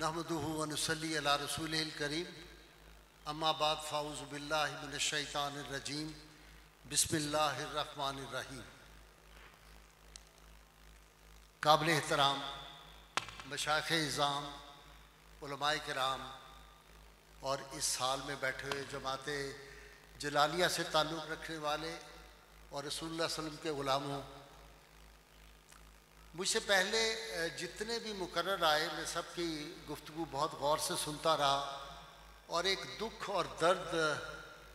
नहमदुहु व नुसल्ली अला रसूलिल करीम अम्मा बाद फ़ाऊज़ु बिल्लाहि मिनश शैतानिर रजीम बिस्मिल्लाहिर रहमानिर रहीम। काबिल एहतराम मशाइख़ इज़ाम, उलमाए किराम और इस हाल में बैठे हुए जमात जलालिया से ताल्लुक़ रखने वाले और रसूलुल्लाह सल्लल्लाहु अलैहि वसल्लम के ग़ुलामों, मुझसे पहले जितने भी मुकर्रर आए मैं सबकी गुफ्तगू बहुत गौर से सुनता रहा और एक दुख और दर्द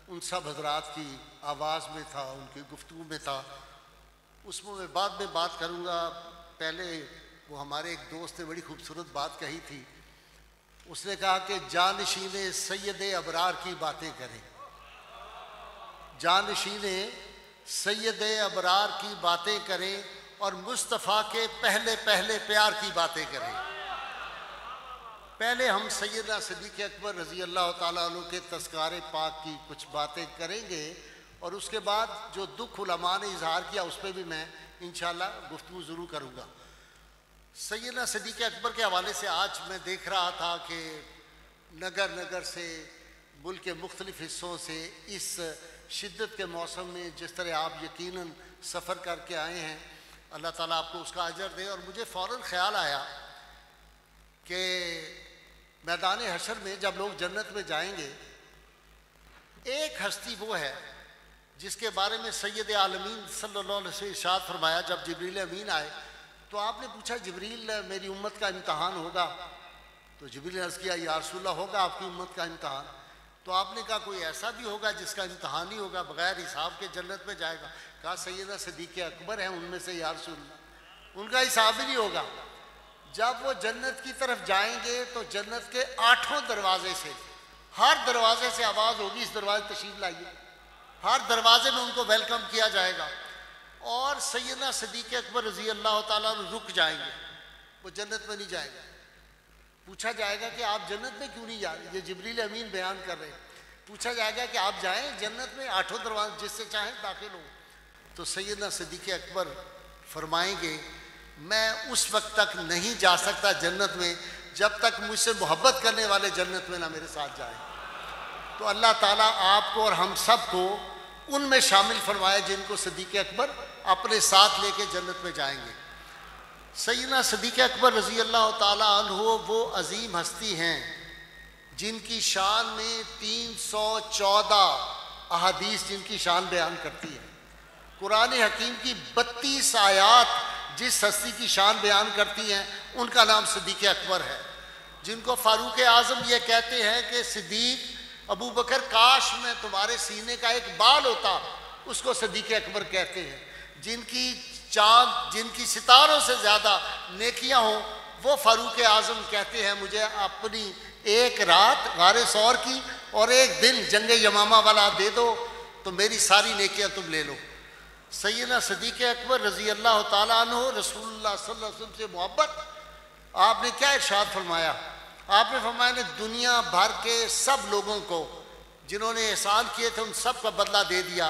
उन सब हजरात की आवाज़ में था, उनकी गुफ्तगू में था। उसमें मैं बाद में बात करूँगा। पहले वो हमारे एक दोस्त ने बड़ी खूबसूरत बात कही थी। उसने कहा कि जानशीने सैयद अबरार की बातें करें, जानशीने सैयद अबरार की बातें करें और मुस्तफ़ा के पहले पहले प्यार की बातें करें। पहले हम सैयदना सिद्दीक़ अकबर रज़ी अल्लाह ताला अन्हु के तज़किरे पाक की कुछ बातें करेंगे और उसके बाद जो दुख उलमा ने इजहार किया उस पर भी मैं इंशाअल्लाह गुफ्तगू ज़रूर करूँगा। सैयदना सिद्दीक़ अकबर के हवाले से आज मैं देख रहा था कि नगर नगर से मुल्क के मुख्तलिफ़ हिस्सों से इस शिद्दत के मौसम में जिस तरह आप यकीनन सफ़र करके आए हैं, अल्लाह ताला आपको उसका अजर दे। और मुझे फ़ौरन ख्याल आया कि मैदान हशर में जब लोग जन्नत में जाएंगे, एक हस्ती वो है जिसके बारे में सैयद आलमीन सल्लल्लाहु अलैहि वसल्लम इरशाद फरमाया। जब जिब्रील अमीन आए तो आपने पूछा, जिब्रील मेरी उम्मत का इम्तहान होगा? तो जिब्रील ने अर्ज़ किया, या रसूलल्लाह होगा आपकी उम्मत का इम्तहान। तो आपने कहा कोई ऐसा भी होगा जिसका इम्तहान ही होगा, बग़ैर हिसाब के जन्नत में जाएगा? कहा सैयदना सिद्दीक़ अकबर हैं उनमें से, या रसूलल्लाह उनका हिसाब ही नहीं होगा। जब वो जन्नत की तरफ जाएंगे तो जन्नत के 8 दरवाजे से, हर दरवाजे से आवाज़ होगी, इस दरवाजे तशरीफ़ लाइए। हर दरवाजे में उनको वेलकम किया जाएगा और सैयदना सिद्दीक़ अकबर रज़ी अल्लाह ताला रुक जाएंगे, वो जन्नत में नहीं जाएंगे। पूछा जाएगा कि आप जन्नत में क्यों नहीं जा रहे? ये जिब्रील अमीन बयान कर रहे हैं। पूछा जाएगा कि आप जाएं जन्नत में, 8 दरवाजे जिससे चाहें दाखिल हो। तो सैयदना सिद्दीक़ अकबर फरमाएंगे, मैं उस वक्त तक नहीं जा सकता जन्नत में जब तक मुझसे मोहब्बत करने वाले जन्नत में ना मेरे साथ जाएं। तो अल्लाह ताला आपको और हम सब को उनमें शामिल फरमाए जिनको सिद्दीक़ अकबर अपने साथ लेके जन्नत में जाएंगे। सैयदना सिद्दीक़ अकबर रज़ी अल्लाह ताला अन्हु वो अजीम हस्ती हैं जिनकी शान में 314 अहादीस जिनकी शान बयान करती है। कुरान हकीम की 32 आयात जिस हस्ती की शान बयान करती हैं उनका नाम सिद्दीक़ अकबर है। जिनको फ़ारूक आज़म ये कहते हैं कि सिद्दीक़ अबू बकर काश में तुम्हारे सीने का एक बाल होता, उसको सिद्दीक़ अकबर कहते हैं। जिनकी चाँद, जिनकी सितारों से ज़्यादा नेकियां हों, वो फ़ारूक आज़म कहते हैं मुझे अपनी एक रात गारे सौर की और एक दिन जंग यमामा वाला दे दो तो मेरी सारी नेकियां तुम ले लो। सैयदना सिद्दीक़ अकबर रज़ी अल्लाह ताला अन्हु रसूलुल्लाह सल्लल्लाहु अलैहि वसल्लम से मोहब्बत, आपने क्या इरशाद फरमाया? आपने फरमाया ने दुनिया भर के सब लोगों को जिन्होंने एहसान किए थे उन सब का बदला दे दिया,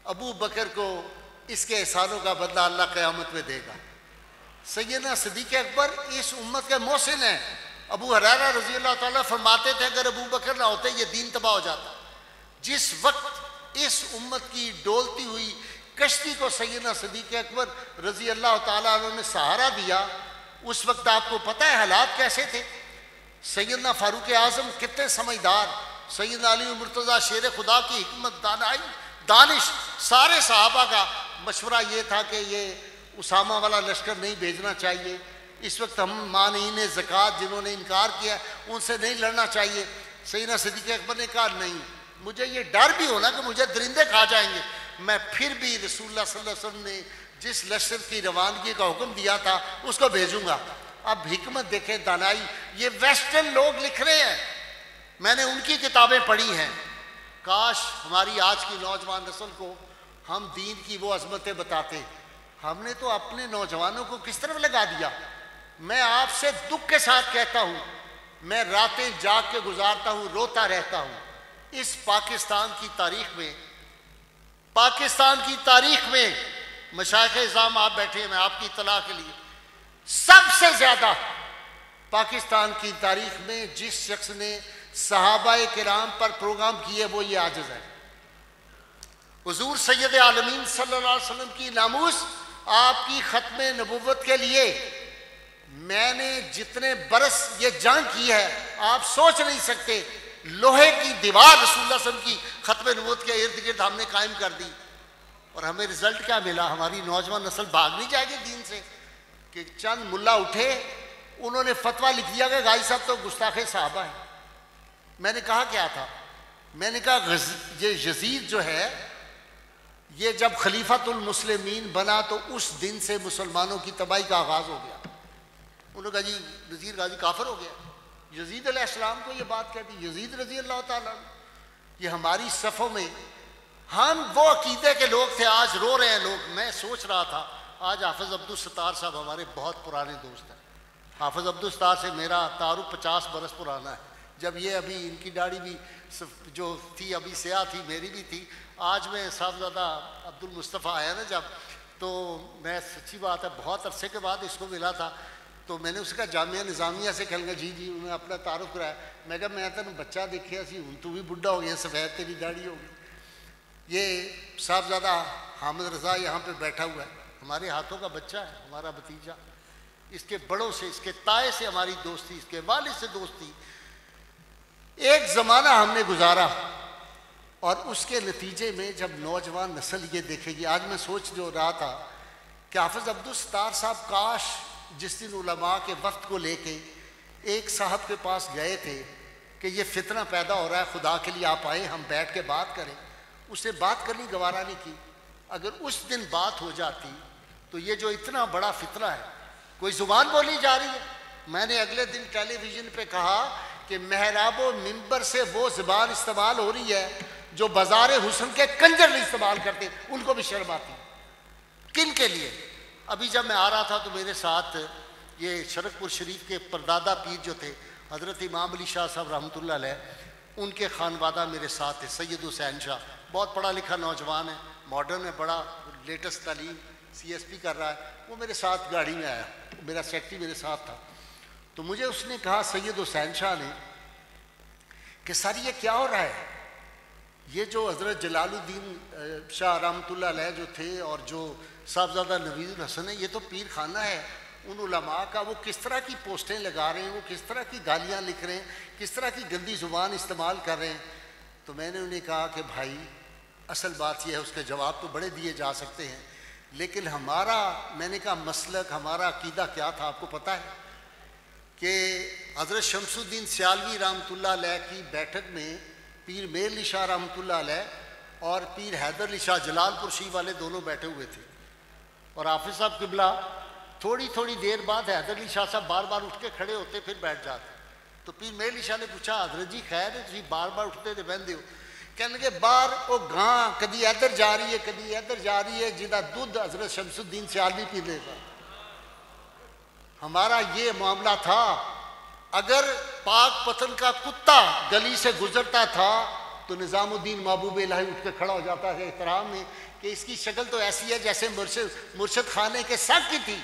अबू बकर को इसके एहसानों का बदला अल्लाह क़यामत में देगा। सैयदना सिद्दीक़ अकबर इस उम्मत के मोहसिन हैं। अबू हुरैरा रज़ी अल्लाह ताला फरमाते थे अगर अबू बकर ना होते ये दीन तबाह हो जाता। जिस वक्त इस उम्मत की डोलती हुई कश्ती को सैयदना सिद्दीक़ अकबर रज़ी अल्लाह ताला अन्हु ने सहारा दिया, उस वक्त आपको पता है हालात कैसे थे? सैयदना फ़ारूक आज़म कितने समझदार, सैयदना अली मुर्तज़ा शेर खुदा की हिकमत दानिश, सारे सहाबा का मशवरा ये था कि ये उसामा वाला लश्कर नहीं भेजना चाहिए। इस वक्त हम मानीन ज़कात जिन्होंने इनकार किया उनसे नहीं लड़ना चाहिए। सैयदना सिद्दीक़ अकबर ने कहा नहीं, मुझे ये डर भी होना कि मुझे दरिंदे खा जाएंगे, मैं फिर भी रसूलुल्लाह सल्लल्लाहु अलैहि वसल्लम ने जिस लश्कर की रवानगी का हुक्म दिया था उसको भेजूंगा। अब हिकमत देखें, दानाई, ये वेस्टर्न लोग लिख रहे हैं, मैंने उनकी किताबें पढ़ी हैं। काश हमारी आज की नौजवान नस्ल को हम दीन की वो अजमतें बताते। हमने तो अपने नौजवानों को किस तरफ लगा दिया। मैं आपसे दुख के साथ कहता हूँ, मैं रातें जाग के गुजारता हूँ, रोता रहता हूँ। इस पाकिस्तान की तारीख में, पाकिस्तान की तारीख में मशाइख़ इज़ाम आप बैठे हैं, मैं आपकी इत्तला के लिए सबसे ज़्यादा पाकिस्तान की तारीख में जिस शख्स ने सहाबाए किराम पर प्रोग्राम किए वो ये आजिज़ है। हुजूर सैयद आलमीन सल्लल्लाहु अलैहि वसल्लम की नामूस, आपकी ख़त्म नबुव्वत के लिए मैंने जितने बरस ये जंग की है आप सोच नहीं सकते। लोहे की दीवार रसूलुल्लाह सल्लल्लाहु अलैहि वसल्लम की ख़त्म नबुव्वत के इर्द गिर्द हमने कायम कर दी। और हमें रिजल्ट क्या मिला? हमारी नौजवान नस्ल भाग नहीं जाएगी दीन से कि चंद मुल्ला उठे, उन्होंने फतवा लिख दिया कि गाजी साहब तो गुस्ताखे साहबा है। मैंने कहा क्या था? मैंने कहा ये यजीद जो है ये जब खलीफतुल मुस्लिमीन बना तो उस दिन से मुसलमानों की तबाही का आगाज़ हो गया। उन्होंने कहा जी नज़ीर गाजी काफिर हो गया। यजीद अलैहिस्सलाम को ये बात कहती, यजीद रज़ी अल्लाह ताला, ये हमारी सफ़ों में हम वो अकीदे के लोग थे, आज रो रहे हैं लोग। मैं सोच रहा था आज हाफिज़ अब्दुल सत्तार साहब हमारे बहुत पुराने दोस्त हैं। हाफिज़ अब्दुल सत्तार से मेरा तारुफ 50 बरस पुराना है। जब ये अभी इनकी दाढ़ी भी जो थी अभी स्याह थी, मेरी भी थी। आज मैं साहबजादा अब्दुल मुस्तफ़ा आया ना जब, तो मैं सच्ची बात है बहुत अरसे के बाद इसको मिला था। तो मैंने उसका जामिया निज़ामिया से कह जी जी उन्होंने अपना तारुफ कराया। मैं कहा मैं तेन बच्चा देखिया सी, हूँ तू भी बुढ़ा हो गया, सफ़ेद तेरी दाढ़ी हो गई। ये साहबजादा हामिद रज़ा यहाँ पे बैठा हुआ है, हमारे हाथों का बच्चा है, हमारा भतीजा। इसके बड़ों से, इसके ताए से हमारी दोस्ती, इसके वालिद से दोस्ती। एक ज़माना हमने गुजारा और उसके नतीजे में जब नौजवान नस्ल ये देखेगी, आज मैं सोच जो रहा था कि हाफिज़ अब्दुल सत्तार साहब काश जिस दिन उलमा के वक्त को लेके एक साहब के पास गए थे कि ये फितना पैदा हो रहा है, खुदा के लिए आप आए, हम बैठ के बात करें। उससे बात करनी गवारा नहीं की। अगर उस दिन बात हो जाती तो ये जो इतना बड़ा फितना है, कोई ज़ुबान बोली जा रही है। मैंने अगले दिन टेलीविज़न पे कहा कि महराबो मिंबर से वो ज़ुबान इस्तेमाल हो रही है जो बाज़ार हुस्न के कंजर नहीं इस्तेमाल करते, उनको भी शर्म आती। किन के लिए? अभी जब मैं आ रहा था तो मेरे साथ ये शरकपुर शरीफ के परदादा पीर जो थे हज़रत इमाम अली शाह साहब रहमतुल्लाह अलैह, उनके खानवादा मेरे साथ थे। सैयद हुसैन शाह बहुत पढ़ा लिखा नौजवान है, मॉडर्न है, बड़ा लेटेस्ट तालीम CSP कर रहा है। वो मेरे साथ गाड़ी में आया, मेरा सेक्रेटरी मेरे साथ था। तो मुझे उसने कहा सैयद हुसैन शाह ने कि सर ये क्या हो रहा है? ये जो हज़रत जलालुद्दीन शाह रहमतुल्लाह अलैह जो थे और जो साहबजादा नवीद हसन है, ये तो पीर खाना है उन उलमा का। वो किस तरह की पोस्टें लगा रहे हैं, वो किस तरह की गालियाँ लिख रहे हैं, किस तरह की गंदी ज़ुबान इस्तेमाल कर रहे हैं। तो मैंने उन्हें कहा कि भाई असल बात यह है, उसके जवाब तो बड़े दिए जा सकते हैं, लेकिन हमारा, मैंने कहा मसलक, हमारा अकीदा क्या था आपको पता है? कि हज़रत शमसुद्दीन सियालवी रहमतुल्लाह अलैह की बैठक में पीर मेर अली शाह रहमतुल्लाह अलैह और पीर हैदर अली शाह जलालपुर शी वाले दोनों बैठे हुए थे। और हाफिज़ साहब किबला थोड़ी थोड़ी देर बाद हैदर अली शाह साहब बार बार उठ के खड़े होते फिर बैठ जाते। तो पीर मेर अली शाह ने पूछा हज़रत जी खैर है, तुम बार बार उठते थे बहते हो? कहने लगे बार वो गां कभी इधर जा रही है कभी इधर जा रही है, जिदा दुध हज़रत शमसुद्दीन सियालवी पी लेगा। हमारा ये मामला था। अगर पाक पतन का कुत्ता गली से गुजरता था तो निज़ामुद्दीन महबूब इलाही उठ के खड़ा हो जाता है एहतराम में कि इसकी शक्ल तो ऐसी है जैसे मुर्शद खाने के साथ की थी।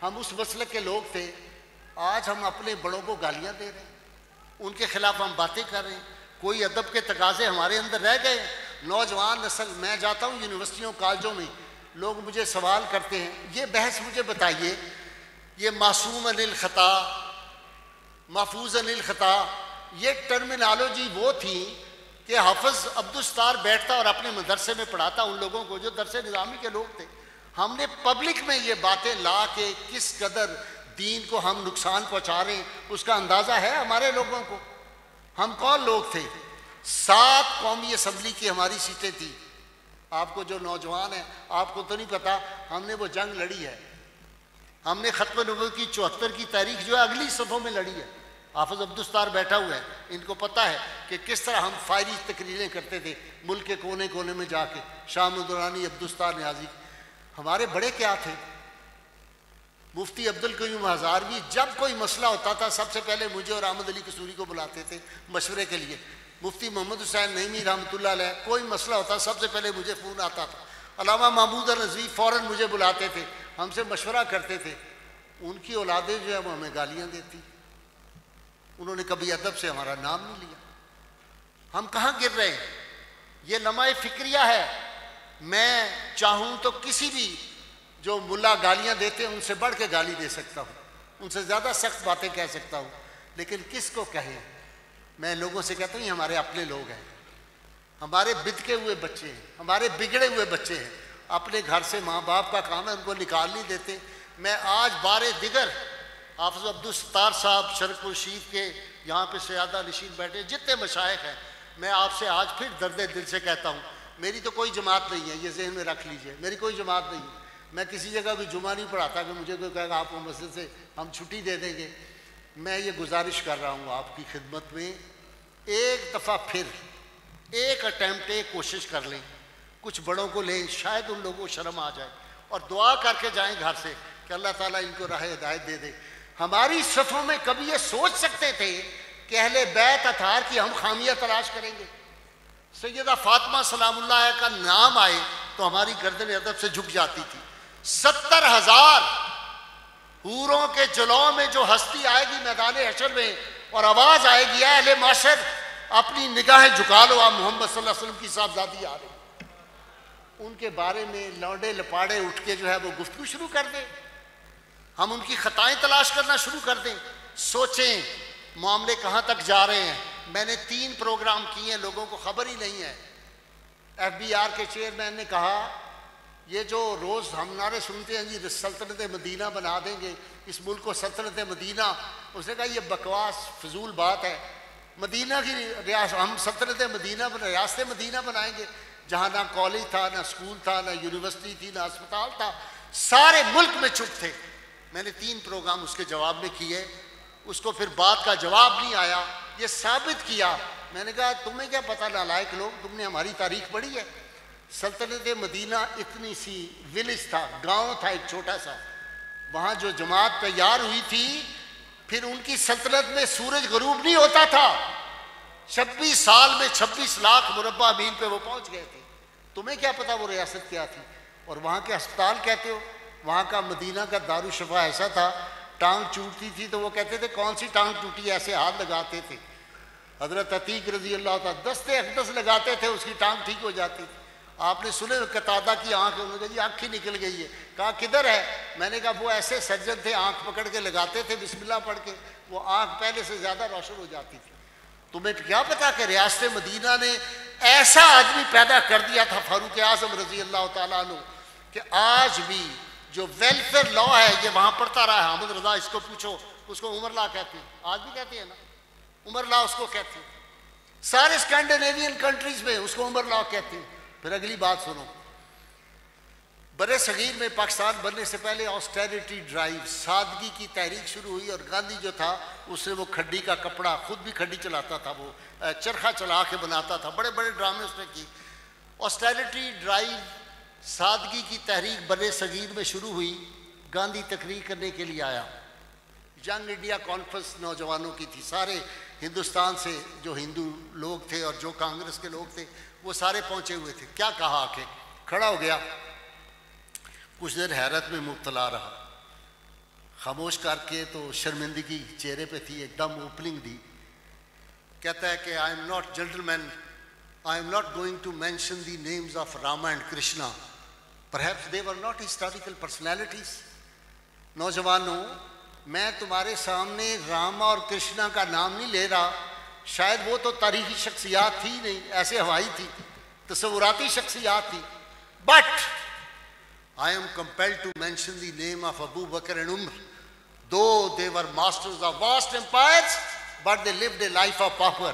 हम उस मसलक के लोग थे। आज हम अपने बड़ों को गालियाँ दे रहे हैं, उनके खिलाफ हम बातें कर रहे हैं। कोई अदब के तकाजे हमारे अंदर रह गए। नौजवान नस्ल, मैं जाता हूँ यूनिवर्सिटियों कॉलेजों में, लोग मुझे सवाल करते हैं ये बहस मुझे बताइए, ये मासूम अनिल ख़ता, महफूज अनिल ख़ता, ये टर्मिनोलॉजी वो थी कि हाफिज़ अब्दुल सत्तार बैठता और अपने मदरसे में पढ़ाता उन लोगों को जो दरसे निज़ामी के लोग थे। हमने पब्लिक में ये बातें ला के किस कदर दीन को हम नुकसान पहुँचा रहे हैं उसका अंदाज़ा है हमारे लोगों को। हम कौन लोग थे? 7 कौमी असम्बली की हमारी सीटें थी। आपको जो नौजवान है आपको तो नहीं पता, हमने वो जंग लड़ी है। हमने ख़त्म नबूवत की 74 की तारीख जो है अगली सफ़ों में लड़ी है। हाफिज़ अब्दुल सत्तार बैठा हुआ है, इनको पता है कि किस तरह हम फायरी तकरीरें करते थे मुल्क के कोने कोने में जाके। शाह दुरानी, अब्दुल सत्तार न्याजी, हमारे बड़े क्या थे। मुफ्ती अब्दुल कयूम हज़ारवी, जब कोई मसला होता था सबसे पहले मुझे और अहमद अली कसूरी को बुलाते थे मशवरे के लिए। मुफ्ती मोहम्मद हुसैन नईमी रहमतुल्लाह अलैह, कोई मसला होता सबसे पहले मुझे फ़ोन आता था। अल्लामा महमूद नज़वी फ़ौरन मुझे बुलाते थे, हमसे मशवरा करते थे। उनकी औलादें जो है वो हमें गालियाँ देती, उन्होंने कभी अदब से हमारा नाम नहीं लिया। हम कहाँ गिर रहे हैं? ये लम्हा फिक्रिया है। मैं चाहूँ तो किसी भी जो मुल्ला गालियाँ देते हैं उनसे बढ़ के गाली दे सकता हूँ, उनसे ज़्यादा सख्त बातें कह सकता हूँ, लेकिन किसको कहें? मैं लोगों से कहता हूँ ये हमारे अपने लोग हैं, हमारे बिदके हुए बच्चे हैं, हमारे बिगड़े हुए बच्चे हैं। अपने घर से माँ बाप का काम है, उनको निकाल नहीं देते। मैं आज बारे दिगर हाफ़िज़ अब्दुल सत्तार साहब शरकुल शीफ के यहाँ पे सयादा नशीन बैठे, जितने मशाइख हैं, मैं आपसे आज फिर दर्द दिल से कहता हूँ, मेरी तो कोई जमात नहीं है, ये जहन में रख लीजिए, मेरी कोई जमात नहीं है। मैं किसी जगह भी जुमा नहीं पढ़ाता कि मुझे कोई कहेगा आपको मस्जिद से हम छुट्टी दे देंगे। मैं ये गुजारिश कर रहा हूँ आपकी खिदमत में, एक दफ़ा फिर एक अटैम्प्ट, एक कोशिश कर लें, कुछ बड़ों को लें, शायद उन लोगों को शर्म आ जाए, और दुआ करके जाएं घर से कि अल्लाह ताला इनको राह हिदायत दे दे। हमारी सफ़ों में कभी ये सोच सकते थे कि अहले बैत अतार की हम खामियां तलाश करेंगे? सैयदा फातिमा सलामुल्लाह का नाम आए तो हमारी गर्दन अदब से झुक जाती थी। 70,000 हूरों के जलौं में जो हस्ती आएगी मैदान हशर में, और आवाज आएगी अहले माशर अपनी निगाहें झुका लो, आप मोहम्मद सल्लल्लाहु अलैहि वसल्लम की साहबजादी आ रही, उनके बारे में लौंडे लपाड़े उठ के जो है वो गुफ्तगू शुरू कर दें, हम उनकी खताएं तलाश करना शुरू कर दें। सोचें मामले कहाँ तक जा रहे हैं। मैंने 3 प्रोग्राम किए हैं, लोगों को खबर ही नहीं है। FBR के चेयरमैन ने कहा ये जो रोज़ हम नारे सुनते हैं जी सल्तनत मदीना बना देंगे इस मुल्क को, सल्तनत मदीना, उसने कहा ये बकवास फजूल बात है। मदीना की रियासत, हम सल्तनत मदीना रियासत मदीना बनाएंगे जहाँ ना कॉलेज था, ना स्कूल था, ना यूनिवर्सिटी थी, ना अस्पताल था, सारे मुल्क में चुप थे। मैंने 3 प्रोग्राम उसके जवाब में किए, उसको फिर बात का जवाब नहीं आया। ये साबित किया, मैंने कहा तुम्हें क्या पता नालायक लोग, तुमने हमारी तारीख पढ़ी है? सल्तनत मदीना इतनी सी विलेज था, गांव था एक छोटा सा, वहाँ जो जमात तैयार हुई थी, फिर उनकी सल्तनत में सूरज गरूब नहीं होता था। 26 साल में 26 लाख मुरब्बा मील पे वो पहुँच गए थे। तुम्हें क्या पता वो रियासत क्या थी? और वहाँ के अस्पताल कहते हो, वहाँ का मदीना का दारुशफा ऐसा था, टांग टूटती थी तो वो कहते थे कौन सी टांग टूटी, ऐसे हाथ लगाते थे। हजरत अतीक रजी अल्लाह तआला दस्ते अक़दस लगाते थे, उसकी टांग ठीक हो जाती थी। आपने सुने कतादा की आंख, उन्होंने कहा जी आँख ही निकल गई है। कहा किधर है? मैंने कहा वो ऐसे सर्जन थे, आंख पकड़ के लगाते थे बिस्मिल्लाह पढ़ के, वो आंख पहले से ज़्यादा रोशन हो जाती थी। तुम्हें क्या पता कि रियासत मदीना ने ऐसा आदमी पैदा कर दिया था फारूक आज़म रजी अल्लाह तआला अन्हु, कि आज भी जो वेलफेयर लॉ है ये वहाँ पढ़ता रहा है। अहमद रजा, इसको पूछो, उसको उमर लॉ कहते हैं, आज भी कहते हैं ना, उमर लॉ उसको कहते हैं। सारे स्कैंडिनेवियन कंट्रीज में उसको उमर लॉ कहते हैं। फिर अगली बात सुनो, बड़े सगीर में पाकिस्तान बनने से पहले ऑस्टेरिटी ड्राइव, सादगी की तहरीक शुरू हुई, और गांधी जो था उसने वो खड्डी का कपड़ा, खुद भी खड्डी चलाता था, वो चरखा चला के बनाता था, बड़े बड़े ड्रामे उसने की। ऑस्टेरिटी ड्राइव, सादगी की तहरीक बड़े सगीर में शुरू हुई। गांधी तकरीर करने के लिए आया, यंग इंडिया कॉन्फ्रेंस नौजवानों की थी, सारे हिंदुस्तान से जो हिंदू लोग थे और जो कांग्रेस के लोग थे वो सारे पहुंचे हुए थे। क्या कहा आके, खड़ा हो गया, कुछ देर हैरत में मुब्तला रहा, खामोश करके तो शर्मिंदगी चेहरे पे थी, एकदम ओपनिंग दी। कहता है कि I am not gentleman, I am not going to mention the names of Rama and Krishna, perhaps they were not historical personalities. नौजवानों, मैं तुम्हारे सामने रामा और कृष्णा का नाम नहीं ले रहा, शायद वो तो तारीखी शख्सियात थी नहीं, ऐसे हवाई थी, तस्वुराती शख्सियात थी, but I am compelled to mention the name of Abu Bakr and Umar, though they were masters of vast empires but they lived a life of power.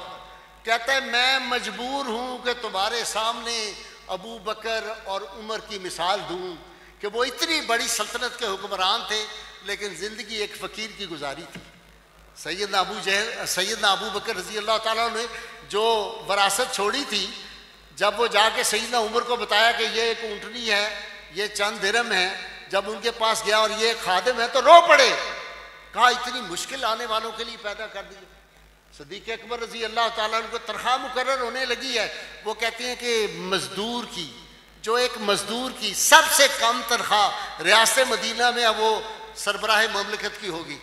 कहता है मैं मजबूर हूं कि तुम्हारे सामने अबू बकर और उमर की मिसाल दूं कि वो इतनी बड़ी सल्तनत के हुक्मरान थे लेकिन जिंदगी एक फ़कीर की गुजारी थी। सैयदना अबू बकर रजी अल्लाह ताला ने जो वरासत छोड़ी थी, जब वो जाके सैयदना उमर को बताया कि ये एक ऊँटनी है, ये चंद दिरहम है, जब उनके पास गया और ये खादिम है तो रो पड़े। कहा इतनी मुश्किल आने वालों के लिए पैदा कर दी। सदीक़ अकबर रजी अल्लाह ताला उनको तनख्वाह मुकर्रर होने लगी है। वो कहते हैं कि मजदूर की, जो एक मजदूर की सबसे कम तनख्वाह रियासत मदीना में अब वो सरबराह ममलकत की होगी।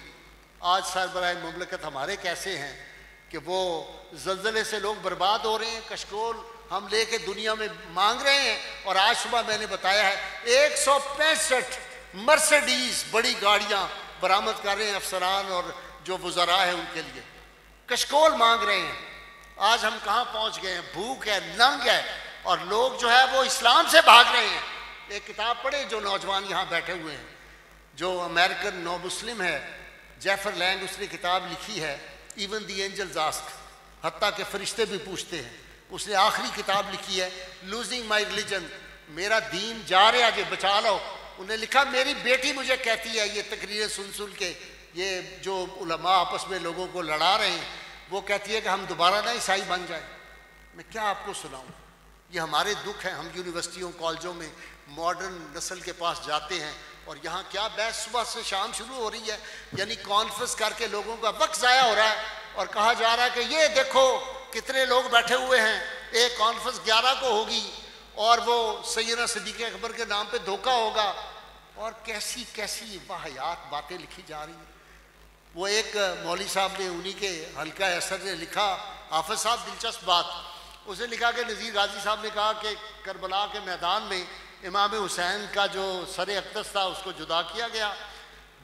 आज सरबराह मुमलकत हमारे कैसे हैं कि वो ज़लज़ले से लोग बर्बाद हो रहे हैं, कशकोल हम लेके दुनिया में मांग रहे हैं। और आज सुबह मैंने बताया है 165 मर्सिडीज बड़ी गाड़ियां बरामद कर रहे हैं अफसरान और जो वज़रा है उनके लिए, कशकोल मांग रहे हैं। आज हम कहाँ पहुँच गए हैं, भूख है, नंग है, और लोग जो है वो इस्लाम से भाग रहे हैं। एक किताब पढ़े जो नौजवान यहाँ बैठे हुए हैं, जो अमेरिकन नौ मुस्लिम है, जेफर लैंग, उसने किताब लिखी है इवन द एंजल्स आस्क, हत्ता के फरिश्ते भी पूछते हैं। उसने आखिरी किताब लिखी है लूजिंग माई रिलीजन, मेरा दीन जा रहा है, बचा लो। उन्हें लिखा मेरी बेटी मुझे कहती है, ये तकरीरें सुन सुन के ये जो उलमा आपस में लोगों को लड़ा रहे हैं, वो कहती है कि हम दोबारा ना ईसाई बन जाए। मैं क्या आपको सुनाऊं, ये हमारे दुख हैं। हम यूनिवर्सिटियों कॉलेजों में मॉडर्न नस्ल के पास जाते हैं और यहाँ क्या बहस सुबह से शाम शुरू हो रही है, यानी कॉन्फ्रेंस करके लोगों का वक्त ज़ाया हो रहा है और कहा जा रहा है कि ये देखो कितने लोग बैठे हुए हैं, एक कॉन्फ्रेंस 11 को होगी और वो सैयदना सिद्दीक़ अकबर के नाम पे धोखा होगा, और कैसी कैसी वाहियात बातें लिखी जा रही हैं। वो एक मौलवी साहब ने, उन्हीं के हल्का असर ने लिखा, हाफिज साहब दिलचस्प बात, उसने लिखा कि नज़ीर गाजी साहब ने कहा कि करबला के मैदान में इमाम हुसैन का जो सर अक़दस था उसको जुदा किया गया,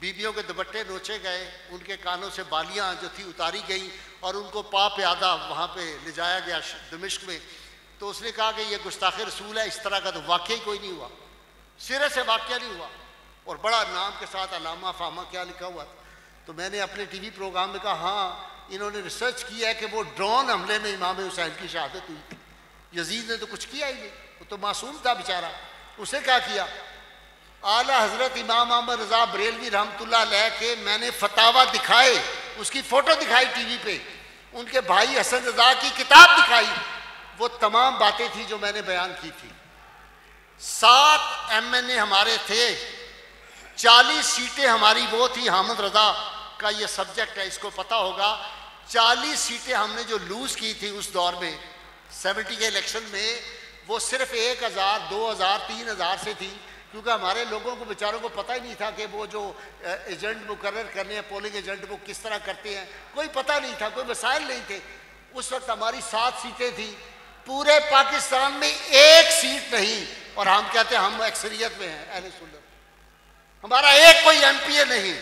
बीबियों के दुपट्टे नोचे गए, उनके कानों से बालियाँ जो थी उतारी गई और उनको पा प्यादा वहाँ पे ले जाया गया दमिश्क में। तो उसने कहा कि ये गुस्ताख़ रसूल है, इस तरह का तो वाक़ई कोई नहीं हुआ, सिरे से वाक़या नहीं हुआ। और बड़ा नाम के साथ अलामा फामा क्या लिखा हुआ था। तो मैंने अपने टीवी प्रोग्राम में कहा हाँ इन्होंने रिसर्च किया है कि वो ड्रोन हमले में इमाम हुसैन की शहादत हुई थी, यजीद ने तो कुछ किया ही नहीं, वो तो मासूम था बेचारा। उसे क्या किया, आला हजरत इमाम अहमद रज़ा बरेलवी रहमतुल्लाह अलैह के मैंने फतावा दिखाए, उसकी फ़ोटो दिखाई टीवी पे, उनके भाई हसन रज़ा की किताब दिखाई, वो तमाम बातें थी जो मैंने बयान की थी। 7 MNA हमारे थे, 40 सीटें हमारी वो थी, हामिद रज़ा का ये सब्जेक्ट है, इसको पता होगा। 40 सीटें हमने जो लूज़ की थी उस दौर में 70 के इलेक्शन में, वो सिर्फ 1000, 2000, 3000 से थी, क्योंकि हमारे लोगों को बेचारों को पता ही नहीं था कि वो जो एजेंट मुकर्रर करने हैं, पोलिंग एजेंट, वो किस तरह करते हैं, कोई पता नहीं था, कोई वसाइल नहीं थे। उस वक्त हमारी 7 सीटें थी, पूरे पाकिस्तान में 1 सीट नहीं, और हम कहते हैं हम अक्सरियत में हैं, अहले सुन्नत, हमारा एक कोई MPA नहीं।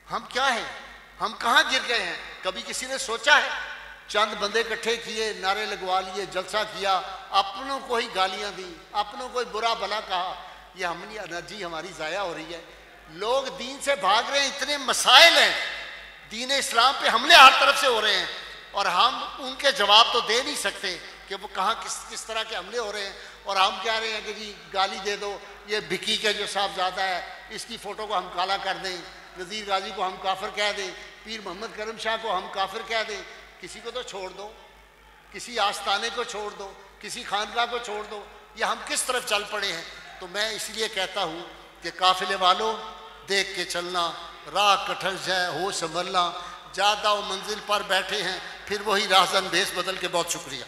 हम क्या है, हम कहाँ गिर गए हैं, कभी किसी ने सोचा है? चंद बंदे इकट्ठे किए, नारे लगवा लिए, जलसा किया, अपनों को ही गालियां दी, अपनों को ही बुरा भला कहा, ये हमनी एनर्जी हमारी ज़ाया हो रही है। लोग दीन से भाग रहे हैं, इतने मसाइल हैं, दीन इस्लाम पे हमले हर तरफ से हो रहे हैं, और हम उनके जवाब तो दे नहीं सकते कि वो कहाँ किस तरह के हमले हो रहे हैं। और हम कह रहे हैं कि जी गाली दे दो, ये भिक्की के जो साहबजादा है इसकी फ़ोटो को हम काला कर दें, नज़ीर गाजी को हम काफिर कह दें, पीर मोहम्मद करम शाह को हम काफिर कह दें। किसी को तो छोड़ दो, किसी आस्थाने को छोड़ दो, किसी खानका को छोड़ दो, ये हम किस तरफ चल पड़े हैं। तो मैं इसलिए कहता हूँ कि काफिले वालों देख के चलना, राह कठल है हो संभलना, ज़्यादा मंजिल पर बैठे हैं फिर वही राहज़न भेस बदल के। बहुत शुक्रिया।